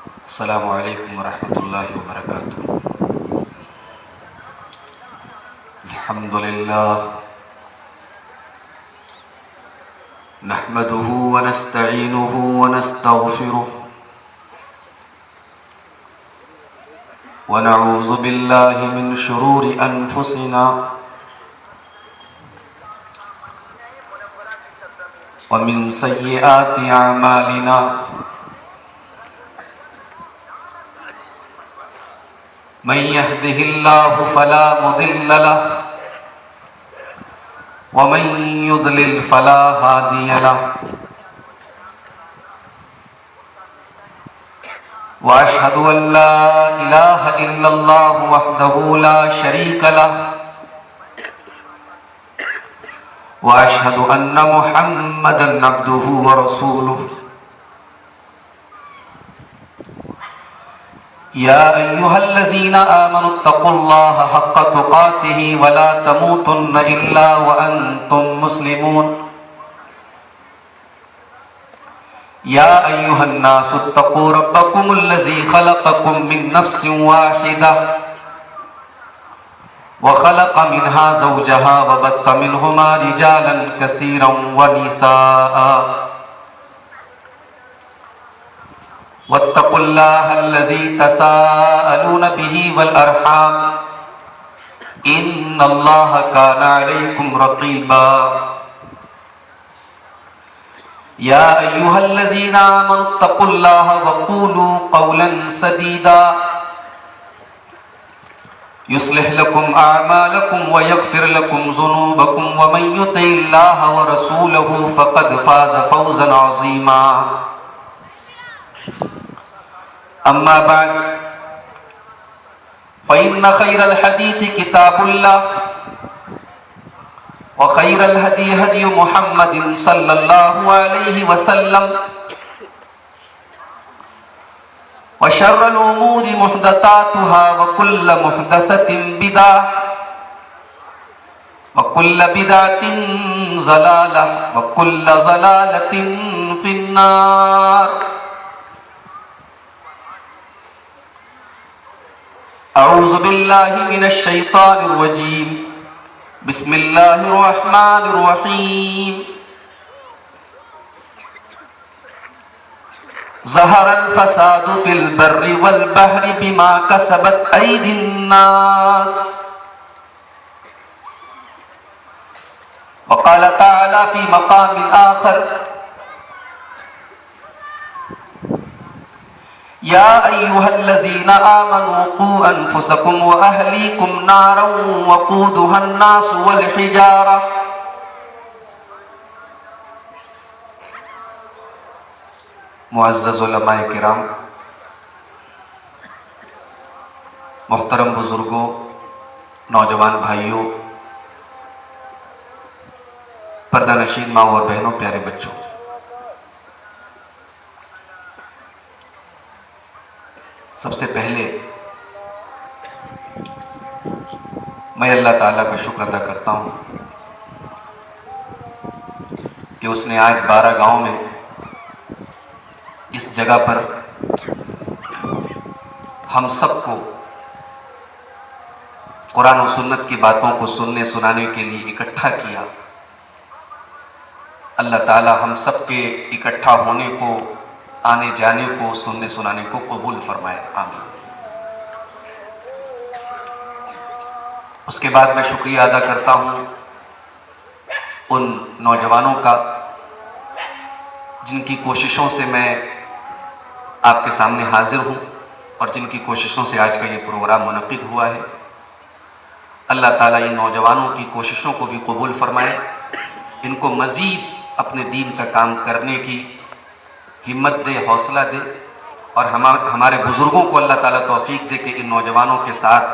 السلام علیکم ورحمۃ اللہ وبرکاتہ۔ الحمد للہ نحمده ونستعینه ونستغفره ونعوذ باللہ من شرور انفسنا ومن سیئات اعمالنا، من يهده الله فلا مضل له ومن يضلل فلا هادي له، وأشهد أن لا إله إلا الله وحده لا شريك له، وأشهد أن محمدا عبده ورسوله۔ يا أيها الذين آمنوا اتقوا الله حق تقاته ولا تموتن إلا وأنتم مسلمون۔ يا أيها الناس اتقوا ربكم الذي خلقكم من نفس واحدة وخلق منها زوجها وبث منهما رجالا كثيرا ونساء، واتقوا الله الذي تساءلون به والأرحام إن الله كان عليكم رقيبا۔ يا أيها الذين آمنوا اتقوا الله وقولوا قولا سديدا يصلح لكم أعمالكم ويغفر لكم ذنوبكم، ومن يطع الله ورسوله فقد فاز فوزا عظيما۔ أما بعد فإن خير الحديث كتاب الله، وخير الهدي هدي محمد صلى الله عليه وسلم، وشر الأمور محدثاتها وكل محدثة بدعة وكل بدعة ضلالة وكل ضلالة في النار۔ اعوذ باللہ من الشیطان الرجیم، بسم اللہ الرحمن الرحیم۔ ظہر الفساد فی البر والبحر بما کسبت ایدی الناس، وقال تعالی فی مقام آخر، یا ایہا الذین آمنوا قوا انفسکم واہلیکم نارا وقودها الناس والحجارہ۔ معزز علماء کرام، محترم بزرگوں، نوجوان بھائیوں، پردہ نشین ماں اور بہنوں، پیارے بچوں، سب سے پہلے میں اللہ تعالیٰ کا شکر ادا کرتا ہوں کہ اس نے آج 12 گاؤں میں اس جگہ پر ہم سب کو قرآن و سنت کی باتوں کو سننے سنانے کے لیے اکٹھا کیا۔ اللہ تعالیٰ ہم سب کے اکٹھا ہونے کو، آنے جانے کو، سننے سنانے کو قبول فرمائے، آمین۔ اس کے بعد میں شکریہ ادا کرتا ہوں ان نوجوانوں کا جن کی کوششوں سے میں آپ کے سامنے حاضر ہوں اور جن کی کوششوں سے آج کا یہ پروگرام منعقد ہوا ہے۔ اللہ تعالیٰ ان نوجوانوں کی کوششوں کو بھی قبول فرمائے، ان کو مزید اپنے دین کا کام کرنے کی ہمت دے، حوصلہ دے، اور ہمارے بزرگوں کو اللہ تعالیٰ توفیق دے کہ ان نوجوانوں کے ساتھ،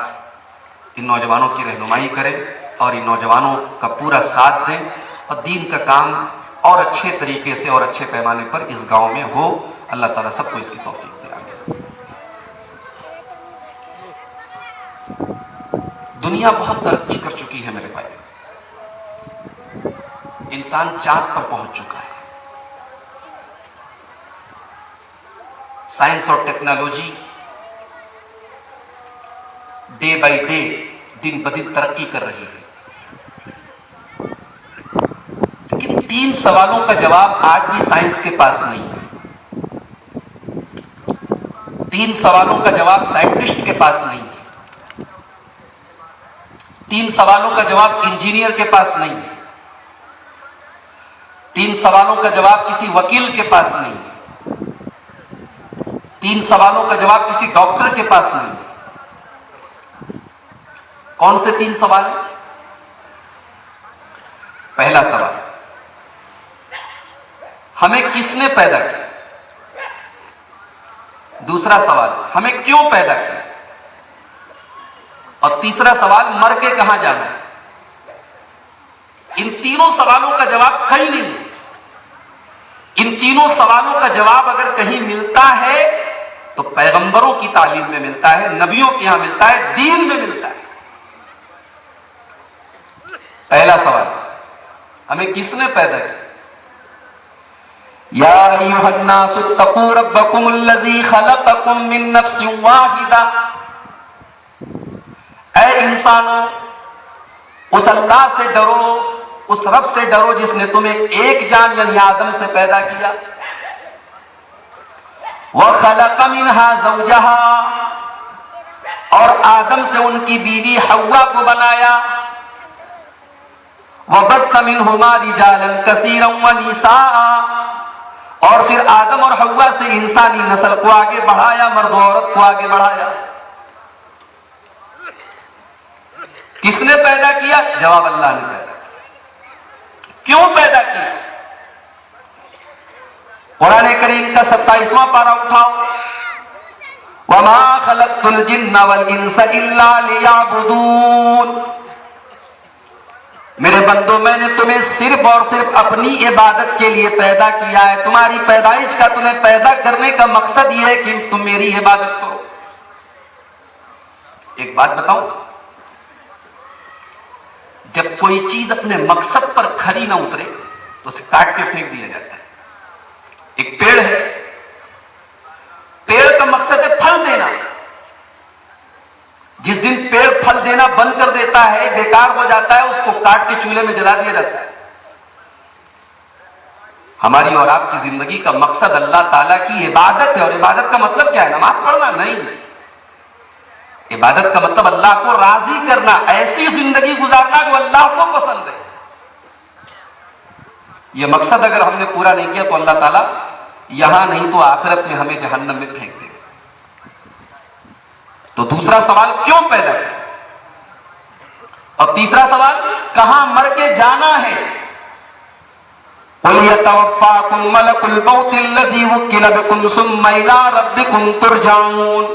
ان نوجوانوں کی رہنمائی کریں اور ان نوجوانوں کا پورا ساتھ دیں، اور دین کا کام اور اچھے طریقے سے اور اچھے پیمانے پر اس گاؤں میں ہو۔ اللہ تعالیٰ سب کو اس کی توفیق دے، آمین۔ دنیا بہت ترقی کر چکی ہے میرے بھائی، انسان چاند پر پہنچ چکا ہے، سائنس اور ٹیکنالوجی ڈے بائی ڈے دن بدن ترقی کر رہی ہے، لیکن 3 سوالوں کا جواب آج بھی سائنس کے پاس نہیں ہے۔ 3 سوالوں کا جواب سائنٹسٹ کے پاس نہیں ہے، 3 سوالوں کا جواب انجینئر کے پاس نہیں ہے، 3 سوالوں کا جواب کسی وکیل کے پاس نہیں ہے، 3 سوالوں کا جواب کسی ڈاکٹر کے پاس نہیں ہے۔ کون سے 3 سوال؟ پہلا سوال، ہمیں کس نے پیدا کیا؟ دوسرا سوال، ہمیں کیوں پیدا کیا؟ اور تیسرا سوال، مر کے کہاں جانا ہے؟ ان تینوں سوالوں کا جواب کہیں نہیں ہے۔ ان تینوں سوالوں کا جواب اگر کہیں ملتا ہے تو پیغمبروں کی تعلیم میں ملتا ہے، نبیوں کے یہاں ملتا ہے، دین میں ملتا ہے۔ پہلا سوال، ہمیں کس نے پیدا کیا؟ یا ایھا الناس اتقوا ربکم الذی خلقکم من نفس واحدہ، اے انسانوں اس اللہ سے ڈرو، اس رب سے ڈرو جس نے تمہیں ایک جان یعنی آدم سے پیدا کیا۔ وخلق منہا زوجہا، اور آدم سے ان کی بیوی حوا کو بنایا۔ وبث منہما رجالا کثیرا ونساء، اور پھر آدم اور حوا سے انسانی نسل کو آگے بڑھایا، مرد و عورت کو آگے بڑھایا۔ کس نے پیدا کیا؟ جواب، اللہ نے پیدا کیا۔ کیوں پیدا کیا؟ قرآن کریم کا 27واں پارہ اٹھاؤ، وما خلقت الجن والانس الا لیعبدون، میرے بندو میں نے تمہیں صرف اور صرف اپنی عبادت کے لیے پیدا کیا ہے۔ تمہاری پیدائش کا، تمہیں پیدا کرنے کا مقصد یہ ہے کہ تم میری عبادت کرو۔ ایک بات بتاؤں، جب کوئی چیز اپنے مقصد پر کھری نہ اترے تو اسے کاٹ کے پھینک دیا جاتا ہے۔ ایک پیڑ ہے، پیڑ کا مقصد ہے پھل دینا، جس دن پیڑ پھل دینا بند کر دیتا ہے، بیکار ہو جاتا ہے، اس کو کاٹ کے چولہے میں جلا دیا جاتا ہے۔ ہماری اور آپ کی زندگی کا مقصد اللہ تعالیٰ کی عبادت ہے، اور عبادت کا مطلب کیا ہے؟ نماز پڑھنا نہیں، عبادت کا مطلب اللہ کو راضی کرنا، ایسی زندگی گزارنا جو اللہ کو پسند ہے۔ یہ مقصد اگر ہم نے پورا نہیں کیا تو اللہ تعالیٰ یہاں نہیں تو آخرت میں ہمیں جہنم میں پھینک دے گا۔ تو دوسرا سوال، کیوں پیدا کیا؟ اور تیسرا سوال، کہاں مر کے جانا ہے؟ قُلْ يَتَوَفَّاكُمْ مَلَكُ الْمَوْتِ الَّذِي وُكِّلَ بِكُمْ ثُمَّ إِلَىٰ رَبِّكُمْ تُرْجَعُونَ،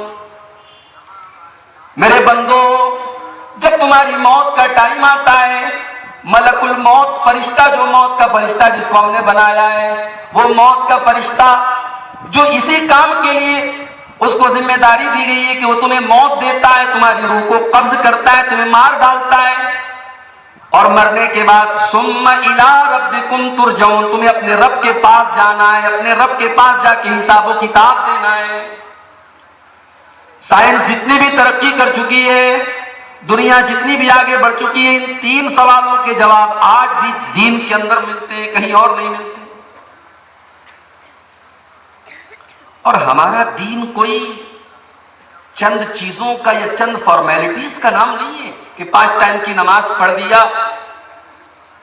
میرے بندو جب تمہاری موت کا ٹائم آتا ہے، ملک الموت، فرشتہ، جو موت کا فرشتہ جس کو ہم نے بنایا ہے، وہ موت کا فرشتہ جو اسی کام کے لیے اس کو ذمہ داری دی گئی ہے کہ وہ تمہیں موت دیتا ہے، تمہاری روح کو قبض کرتا ہے، تمہیں مار ڈالتا ہے، اور مرنے کے بعد ثم الی ربکم ترجعون، تمہیں اپنے رب کے پاس جانا ہے، اپنے رب کے پاس جا کے حساب و کتاب دینا ہے۔ سائنس جتنی بھی ترقی کر چکی ہے، دنیا جتنی بھی آگے بڑھ چکی ہے، ان 3 سوالوں کے جواب آج بھی دین کے اندر ملتے ہیں، کہیں اور نہیں ملتے۔ اور ہمارا دین کوئی چند چیزوں کا یا چند فارمیلٹیز کا نام نہیں ہے کہ 5 ٹائم کی نماز پڑھ لیا،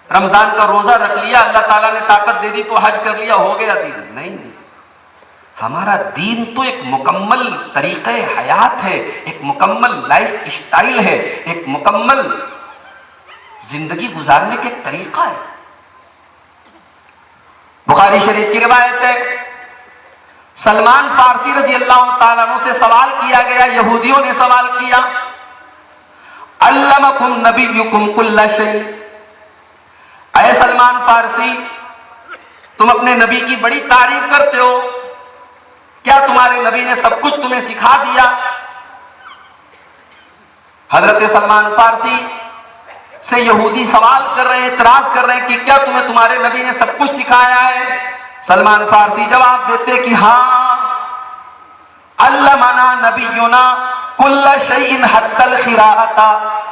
رمضان کا روزہ رکھ لیا، اللہ تعالیٰ نے طاقت دے دی تو حج کر لیا، ہو گیا دین۔ نہیں، ہمارا دین تو ایک مکمل طریقہ حیات ہے، ایک مکمل لائف اسٹائل ہے، ایک مکمل زندگی گزارنے کا ایک طریقہ ہے۔ بخاری شریف کی روایت ہے، سلمان فارسی رضی اللہ تعالیٰ عنہ سے سوال کیا گیا، یہودیوں نے سوال کیا، علمکم نبیکم کل شیء، اے سلمان فارسی تم اپنے نبی کی بڑی تعریف کرتے ہو، کیا تمہارے نبی نے سب کچھ تمہیں سکھا دیا؟ حضرت سلمان فارسی سے یہودی سوال کر رہے ہیں، اعتراض کر رہے ہیں کہ کیا تمہیں تمہارے نبی نے سب کچھ سکھایا ہے؟ سلمان فارسی جواب دیتے کہ ہاں، نبینا کل شیء حتی الخراءۃ،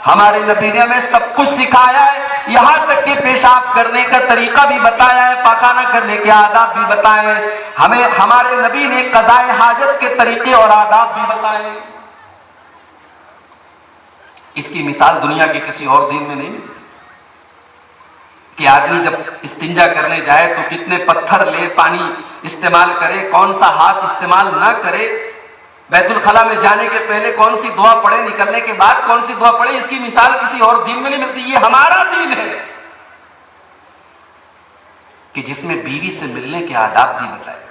ہمارے نبی نے ہمیں سب کچھ سکھایا ہے، یہاں تک کہ پیشاب کرنے کا طریقہ بھی بتایا ہے، پاخانہ کرنے کے آداب بھی بتائے ہیں، ہمیں ہمارے نبی نے قضاء حاجت کے طریقے اور آداب بھی بتائے ہیں۔ اس کی مثال دنیا کے کسی اور دین میں نہیں ملتی کہ آدمی جب استنجا کرنے جائے تو کتنے پتھر لے، پانی استعمال کرے، کون سا ہاتھ استعمال نہ کرے، بیت الخلاء میں جانے کے پہلے کون سی دعا پڑھے، نکلنے کے بعد کون سی دعا پڑھے، اس کی مثال کسی اور دین میں نہیں ملتی۔ یہ ہمارا دین ہے کہ جس میں بیوی سے ملنے کے آداب بھی بتائے۔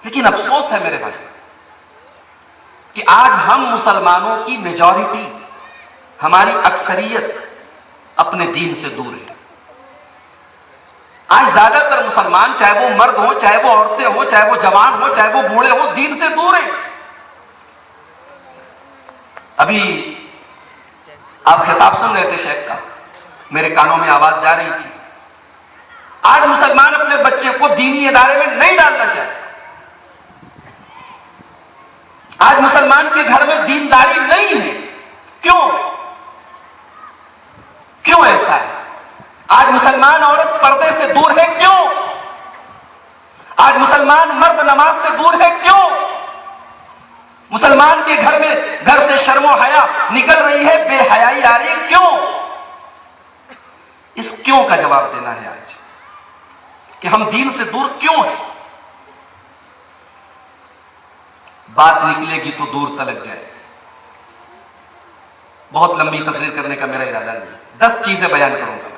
لیکن افسوس ہے میرے بھائی کہ آج ہم مسلمانوں کی میجورٹی، ہماری اکثریت اپنے دین سے دور ہے۔ آج زیادہ تر مسلمان، چاہے وہ مرد ہو، چاہے وہ عورتیں ہو، چاہے وہ جوان ہو، چاہے وہ بوڑھے ہو، دین سے دور ہیں۔ ابھی آپ خطاب سن رہے تھے شیخ کا، میرے کانوں میں آواز جا رہی تھی، آج مسلمان اپنے بچے کو دینی ادارے میں نہیں ڈالنا چاہتے۔ آج مسلمان کے گھر میں دینداری نہیں ہے۔ کیوں ایسا ہے؟ آج مسلمان عورت پردے سے دور ہے، کیوں؟ آج مسلمان مرد نماز سے دور ہے، کیوں؟ مسلمان کے گھر سے شرم و حیا نکل رہی ہے، بے حیائی آ رہی ہے، کیوں؟ اس کیوں کا جواب دینا ہے آج کہ ہم دین سے دور کیوں ہیں۔ بات نکلے گی تو دور تلک جائے گی۔ بہت لمبی تقریر کرنے کا میرا ارادہ نہیں، 10 چیزیں بیان کروں گا میں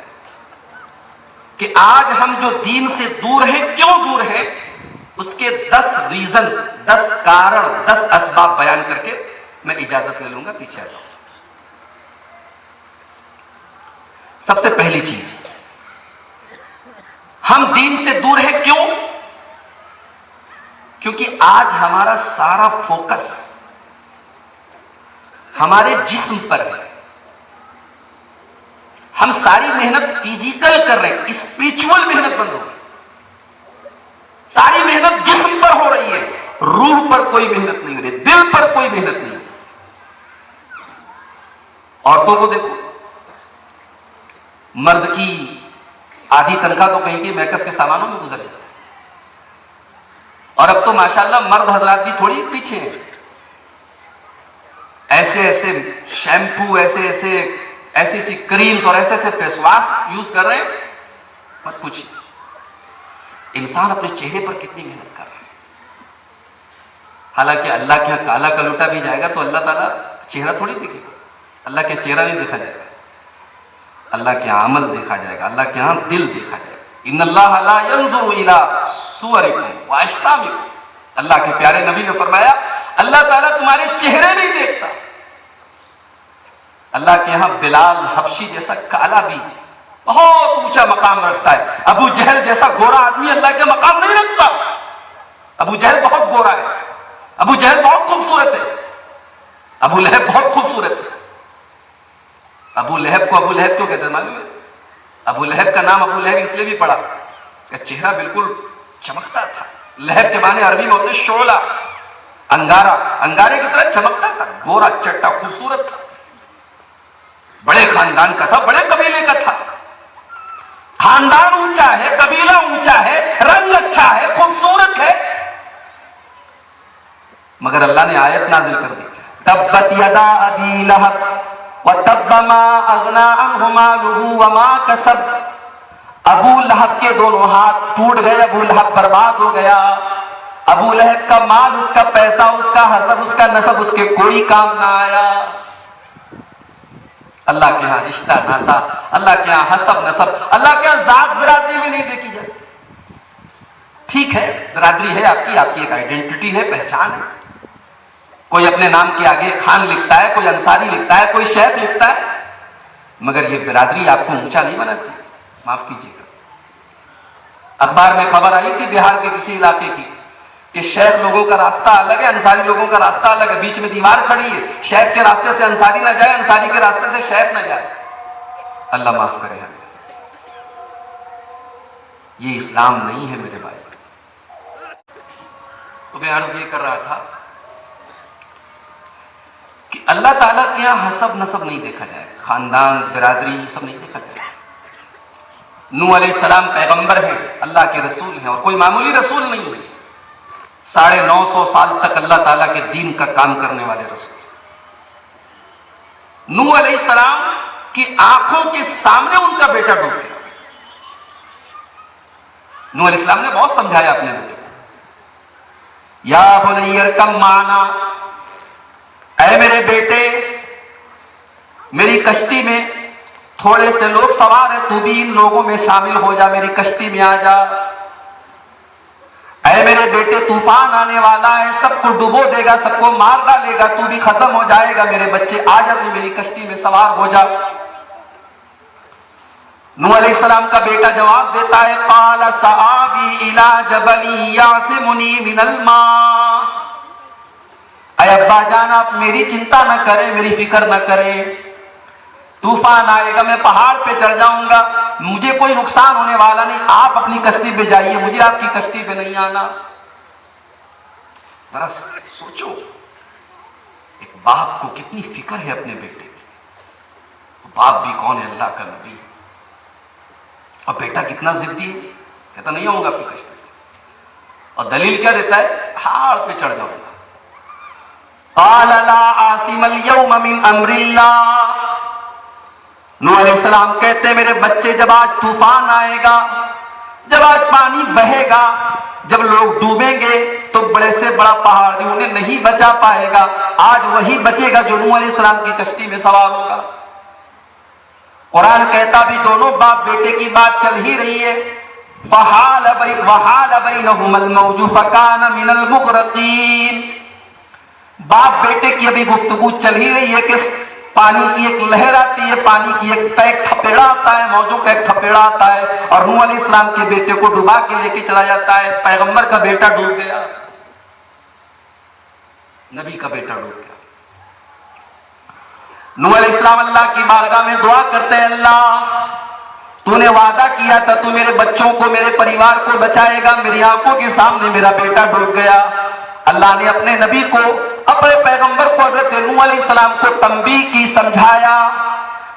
کہ آج ہم جو دین سے دور ہیں، کیوں دور ہیں، اس کے 10 ریزنز، 10 کارن، 10 اسباب بیان کر کے میں اجازت لے لوں گا، پیچھے آ جاؤں۔ سب سے پہلی چیز، ہم دین سے دور ہیں کیوں؟ کیونکہ آج ہمارا سارا فوکس ہمارے جسم پر ہے۔ ہم ساری محنت فزیکل کر رہے ہیں، اسپرچول محنت بند ہو گئی، ساری محنت جسم پر ہو رہی ہے، روح پر کوئی محنت نہیں ہو رہی، دل پر کوئی محنت نہیں ہو رہی۔ عورتوں کو دیکھو، مرد کی آدھی تنخواہ تو کہیں کی میک اپ کے سامانوں میں گزر جاتی ہے، اور اب تو ماشاءاللہ مرد حضرات بھی تھوڑی پیچھے ہیں، ایسے شیمپو، ایسی کریمز اور ایسے فیس واش یوز کر رہے ہیں، مت پوچھیے انسان اپنے چہرے پر کتنی محنت کر رہا ہے۔ حالانکہ اللہ کے یہاں کالا کلوٹا بھی جائے گا تو اللہ تعالیٰ چہرہ تھوڑی دیکھے گا، اللہ کے چہرہ نہیں دیکھا جائے گا، اللہ کے عمل دیکھا جائے گا، اللہ کے ہاں دل دیکھا جائے گا۔ ان اللہ لا ينظر الى صورکم واجسامکم، اللہ کے پیارے نبی نے فرمایا اللہ تعالیٰ تمہارے چہرے نہیں دیکھتا۔ اللہ کے ہاں بلال حبشی جیسا کالا بھی بہت اونچا مقام رکھتا ہے، ابو جہل جیسا گورا آدمی اللہ کے مقام نہیں رکھتا۔ ابو جہل بہت گورا ہے، ابو جہل بہت خوبصورت ہے، ابو لہب بہت خوبصورت ہے۔ ابو لہب کو ابو لہب کیوں کہتے ہیں معلوم ہے؟ ابو لہب کا نام ابو لہب اس لیے بھی پڑا کہ چہرہ بالکل چمکتا تھا۔ لہب کے معنی عربی میں ہوتے شعلہ، انگارہ، انگارے کی طرح چمکتا تھا، گورا چٹا خوبصورت تھا، بڑے خاندان کا تھا، بڑے قبیلے کا تھا۔ خاندان اونچا ہے، قبیلہ اونچا ہے، رنگ اچھا ہے، خوبصورت ہے، مگر اللہ نے آیت نازل کر دی، تبت یدا ابی لہب وتب ما اغنى عنه ماله وما كسب۔ ابو لہب کے دونوں ہاتھ ٹوٹ گئے، ابو لہب برباد ہو گیا، ابو لہب کا مال، اس کا پیسہ، اس کا حسب، اس کا نسب اس کے کوئی کام نہ آیا۔ اللہ کے ہاں رشتہ ناتا، اللہ کے ہاں حسب نسب، اللہ کے ہاں ذات برادری میں نہیں دیکھی جاتی۔ ٹھیک ہے، برادری ہے آپ کی ایک آئیڈینٹی ہے، پہچان ہے، کوئی اپنے نام کے آگے خان لکھتا ہے، کوئی انصاری لکھتا ہے، کوئی شیخ لکھتا ہے، مگر یہ برادری آپ کو اونچا نہیں بناتی۔ معاف کیجیے گا، اخبار میں خبر آئی تھی بہار کے کسی علاقے کی کہ شیخ لوگوں کا راستہ الگ ہے، انصاری لوگوں کا راستہ الگ ہے، بیچ میں دیوار کھڑی ہے، شیخ کے راستے سے انصاری نہ جائے، انصاری کے راستے سے شیخ نہ جائے۔ اللہ معاف کرے ہمیں، یہ اسلام نہیں ہے میرے بھائی۔ تو میں عرض یہ کر رہا تھا کہ اللہ تعالیٰ کے یہاں حسب نسب نہیں دیکھا جائے، خاندان، برادری، یہ سب نہیں دیکھا جائے. نوح علیہ السلام پیغمبر ہیں، اللہ کے رسول ہیں، اور کوئی معمولی رسول نہیں ہے، 950 سال تک اللہ تعالیٰ کے دین کا کام کرنے والے رسول. نوح علیہ السلام کی آنکھوں کے سامنے ان کا بیٹا ڈوب گیا. نوح علیہ السلام نے بہت سمجھایا اپنے بیٹے کو، یا بنی ارکب معنا، اے میرے بیٹے میری کشتی میں تھوڑے سے لوگ سوار ہیں، تو بھی ان لوگوں میں شامل ہو جا، میری کشتی میں آ جا. اے میرے بیٹے طوفان آنے والا ہے، سب کو ڈبو دے گا، سب کو مار ڈالے گا، تو بھی ختم ہو جائے گا، میرے بچے آ جا، تو میری کشتی میں سوار ہو جا. نوح علیہ السلام کا بیٹا جواب دیتا ہے، قال سآوی الی جبل یعصمنی من الماء. اے ابا جان آپ میری چنتا نہ کریں، میری فکر نہ کریں، طوفان آئے گا، میں پہاڑ پہ چڑھ جاؤں گا، مجھے کوئی نقصان ہونے والا نہیں، آپ اپنی کشتی پہ جائیے، مجھے آپ کی کشتی پہ نہیں آنا. ذرا سوچو ایک باپ کو کتنی فکر ہے اپنے بیٹے کی. باپ بھی کون ہے؟ اللہ کا نبی. اور بیٹا کتنا ضدی ہے، کہتا نہیں آؤں گا آپ کی کشتی پہ. اور دلیل کیا دیتا ہے؟ پہاڑ پہ چڑھ جاؤں گا. قال لا عاصم اليوم من امر اللہ. نوح علیہ السلام کہتے ہیں میرے بچے جب آج طوفان آئے گا، جب آج پانی بہے گا، جب لوگ ڈوبیں گے تو بڑے سے بڑا پہاڑ بھی انہیں نہیں بچا پائے گا. آج وہی بچے گا جو نوح علیہ السلام کی کشتی میں سوار ہوگا. قرآن کہتا بھی دونوں باپ بیٹے کی بات چل ہی رہی ہے. وحال بینہم الموج فکان من المغرقین. باپ بیٹے کی ابھی گفتگو چل ہی رہی ہے کہ پانی کی ایک لہر آتی ہے، پانی کی ایک تھپیڑا آتا ہے، موجوں کا ایک تھپیڑا آتا ہے اور نوح علیہ السلام کے بیٹے کو ڈبا کے لے کے چلا جاتا ہے. پیغمبر کا بیٹا ڈوب گیا، نبی کا بیٹا ڈوب گیا. نوح علیہ السلام اللہ کی بارگاہ میں دعا کرتے ہیں، اللہ تو نے وعدہ کیا تھا تو میرے بچوں کو، میرے پریوار کو بچائے گا، میری آنکھوں کے سامنے میرا بیٹا ڈوب گیا. اللہ نے اپنے نبی کو، اپنے پیغمبر کو، حضرت نوح علیہ السلام کو تنبیہ کی، سمجھایا،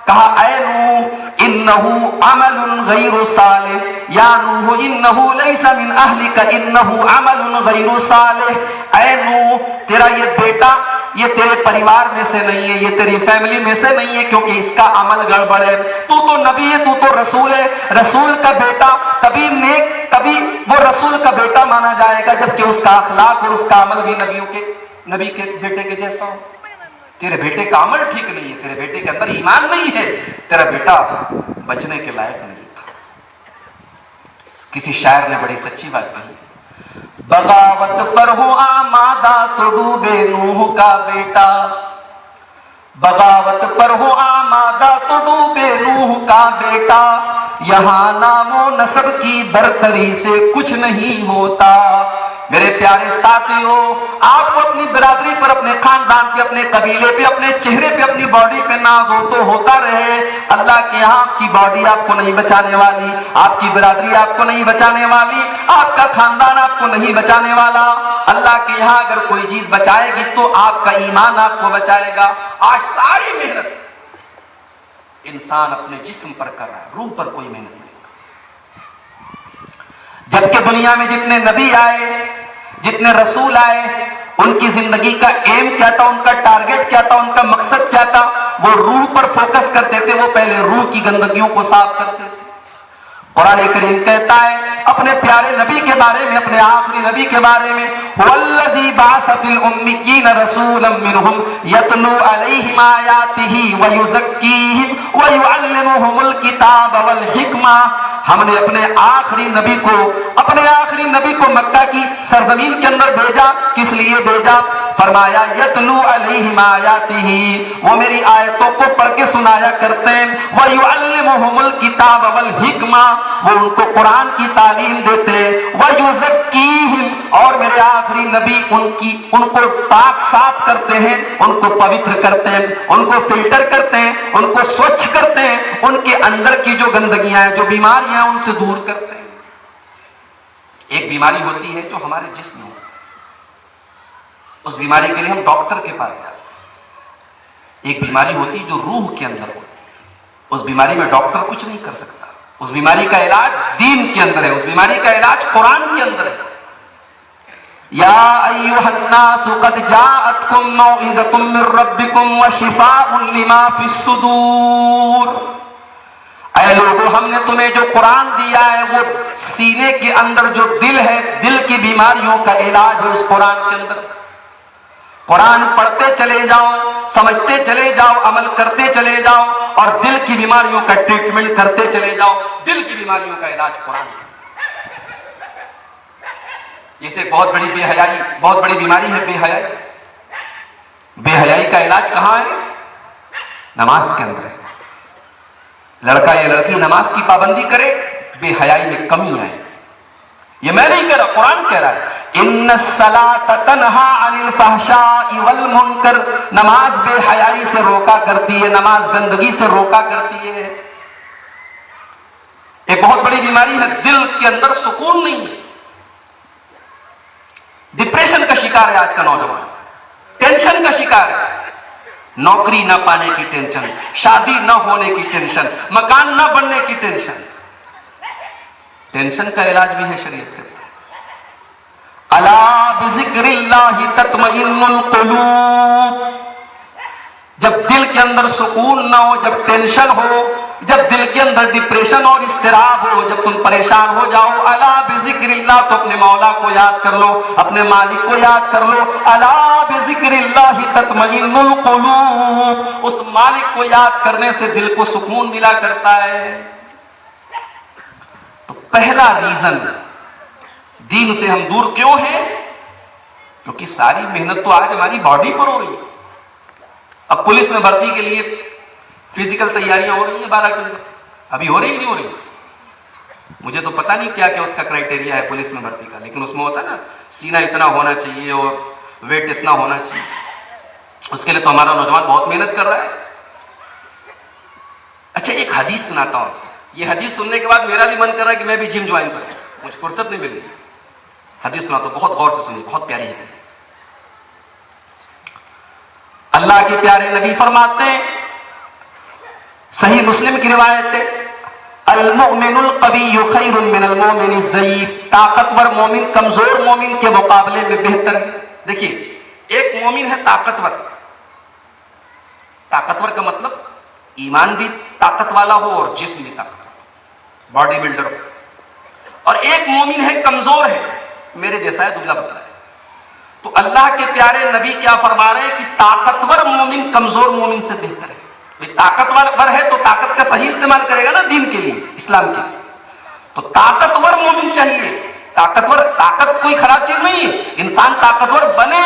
کہا اے نوح انہو عمل غیر صالح، یا نوح انہو لیس من اہلک انہو عمل غیر صالح. اے نوح تیرا یہ بیٹا یہ تیرے پریوار میں سے نہیں ہے، یہ تیری فیملی میں سے نہیں ہے، کیونکہ اس کا عمل گڑبڑ ہے. تو نبی ہے، تو رسول ہے، رسول کا بیٹا تبھی نیک، تبھی وہ رسول کا بیٹا مانا جائے گا جبکہ اس کا اخلاق اور اس کا عمل بھی نبی کے بیٹے کے جیسا ہو. تیرے بیٹے کا عمل ٹھیک نہیں ہے، تیرے بیٹے کے اندر ایمان نہیں ہے، تیرا بیٹا بچنے کے لائق نہیں تھا. کسی شاعر نے بڑی سچی بات کہی، بغاوت پر ہو آمادہ تو ڈوبے نوح کا بیٹا. بغاوت پر ہو آمادہ تو ڈوبے نوح کا بیٹا. یہاں نام و نسب کی برتری سے کچھ نہیں ہوتا. میرے پیارے ساتھیوں، آپ کو اپنی برادری پر، اپنے خاندان پہ، اپنے قبیلے پہ، اپنے چہرے پہ، اپنی باڈی پہ ناز ہو تو ہوتا رہے. اللہ کے یہاں آپ کی باڈی آپ کو نہیں بچانے والی، آپ کی برادری آپ کو نہیں بچانے والی، آپ کا خاندان آپ کو نہیں بچانے والا. اللہ کے یہاں اگر کوئی چیز بچائے گی تو آپ کا ایمان آپ کو بچائے گا. آج ساری محنت انسان اپنے جسم پر کر رہا ہے، روح پر کوئی محنت نہیں. جبکہ دنیا میں جتنے نبی آئے، جتنے رسول آئے، ان کی زندگی کا ایم کیا تھا، ان کا ٹارگٹ کیا تھا، ان کا مقصد کیا تھا؟ وہ روح پر فوکس کرتے تھے، وہ پہلے روح کی گندگیوں کو صاف کرتے تھے. قرآن کریم کہتا ہے اپنے پیارے نبی کے بارے میں، اپنے آخری نبی کے بارے میں، وَالَّذِي بَعَثَ فِي الْأُمِّيِّينَ رَسُولًا مِّنْهُمْ يَتْلُو عَلَيْهِمْ آيَاتِهِ وَيُزَكِّيهِمْ وَيُعَلِّمُهُمُ الْكِتَابَ وَالْحِكْمَةَ. ہم نے اپنے آخری نبی کو مکہ کی سرزمین کے اندر بھیجا. کس لیے بھیجا؟ فرمایا یتلو علیہم آیاتہ، وہ میری آیتوں کو پڑھ کے سنایا کرتے ہیں. وَيُعَلِّمُهُمُ الْكِتَابَ وَالْحِكْمَةَ، وہ ان کو قرآن کی تعلیم دیتے ہیں. وَيُزَكِّيهِمْ، اور میرے آخری نبی ان کو پاک صاف کرتے ہیں، ان کو پوتر کرتے ہیں، ان کو فلٹر کرتے ہیں، ان کو سوچھ کرتے ہیں، ان کے اندر کی جو گندگیاں ہیں، جو بیماریاں ہیں، ان سے دور کرتے ہیں. ایک بیماری ہوتی ہے جو ہمارے جسم میں ہوتی ہے، اس بیماری کے لیے ہم ڈاکٹر کے پاس جاتے ہیں۔ ایک بیماری ہوتی جو روح کے اندر ہوتی ہے، اس بیماری میں ڈاکٹر کچھ نہیں کر سکتا۔ اس بیماری کا علاج دین کے اندر ہے، اس بیماری کا علاج قرآن کے اندر ہے۔ یا ایھا الناس قد جاءتکم موعظۃ من ربکم وشفاء لما فی الصدور، اے لوگو ہم نے تمہیں جو قرآن دیا ہے وہ سینے کے اندر جو دل ہے، دل کی بیماریوں کا علاج ہے اس قرآن کے اندر۔ قرآن پڑھتے چلے جاؤ، سمجھتے چلے جاؤ، عمل کرتے چلے جاؤ اور دل کی بیماریوں کا ٹریٹمنٹ کرتے چلے جاؤ۔ دل کی بیماریوں کا علاج قرآن کا۔ جیسے بہت بڑی بے حیائی، بہت بڑی بیماری ہے بے حیائی۔ بے حیائی کا علاج کہاں ہے؟ نماز کے اندر ہے۔ لڑکا یا لڑکی نماز کی پابندی کرے، بے حیائی میں کمی آئے۔ یہ میں نہیں کہہ رہا، قرآن کہہ رہا ہے ان الصلاۃ تنہی عن الفحشاء والمنکر، نماز بے حیائی سے روکا کرتی ہے، نماز گندگی سے روکا کرتی ہے۔ ایک بہت بڑی بیماری ہے، دل کے اندر سکون نہیں ہے، ڈپریشن کا شکار ہے آج کا نوجوان، ٹینشن کا شکار ہے، نوکری نہ پانے کی ٹینشن، شادی نہ ہونے کی ٹینشن، مکان نہ بننے کی ٹینشن۔ ٹینشن کا علاج بھی ہے شریعت کے اندر۔ الا بذکر اللہ تطمئن القلوب، جب دل کے اندر سکون نہ ہو، جب ٹینشن ہو، جب دل کے اندر ڈپریشن اور اضطراب ہو، جب تم پریشان ہو جاؤ، الا بذکر اللہ، تو اپنے مولا کو یاد کر لو، اپنے مالک کو یاد کر لو۔ الا بذکر اللہ تطمئن القلوب، اس مالک کو یاد کرنے سے دل کو سکون ملا کرتا ہے۔ تو پہلا ریزن دین سے ہم دور کیوں ہیں؟ کیونکہ ساری محنت تو آج ہماری باڈی پر ہو رہی ہے۔ اب پولیس میں بھرتی کے لیے فزیکل تیاریاں ہو رہی ہیں 12 کے اندر، ابھی ہو رہی نہیں ہو رہی؟ مجھے تو پتہ نہیں کیا کیا اس کا کرائٹیریا ہے پولیس میں بھرتی کا، لیکن اس میں ہوتا ہے نا سینہ اتنا ہونا چاہیے اور ویٹ اتنا ہونا چاہیے۔ اس کے لیے تو ہمارا نوجوان بہت محنت کر رہا ہے۔ اچھا ایک حدیث سناتا ہوں، یہ حدیث سننے کے بعد میرا بھی من کر رہا ہے کہ میں بھی جم جوائن کروں، مجھے فرصت نہیں مل رہی ہے۔ حدیث سناتا ہوں، بہت غور سے سنیے، بہت پیاری حدیث۔ اللہ کے پیارے نبی فرماتے ہیں، صحیح مسلم کی روایت ہے، المؤمن القوی خیر من المؤمن الضعیف، طاقتور مومن کمزور مومن کے مقابلے میں بہتر ہے۔ دیکھیے ایک مومن ہے طاقتور، طاقتور کا مطلب ایمان بھی طاقت والا ہو اور جسم بھی طاقتور، باڈی بلڈر ہو، اور ایک مومن ہے کمزور ہے، میرے جیسا ہے، دبلا پتلا ہے۔ تو اللہ کے پیارے نبی کیا فرما رہے ہیں کہ طاقتور مومن کمزور مومن سے بہتر ہے۔ طاقتور ہے تو طاقت کا صحیح استعمال کرے گا نا دین کے لیے، اسلام کے لیے، تو طاقتور مومن چاہیے۔ طاقت کوئی خراب چیز نہیں ہے، انسان طاقتور بنے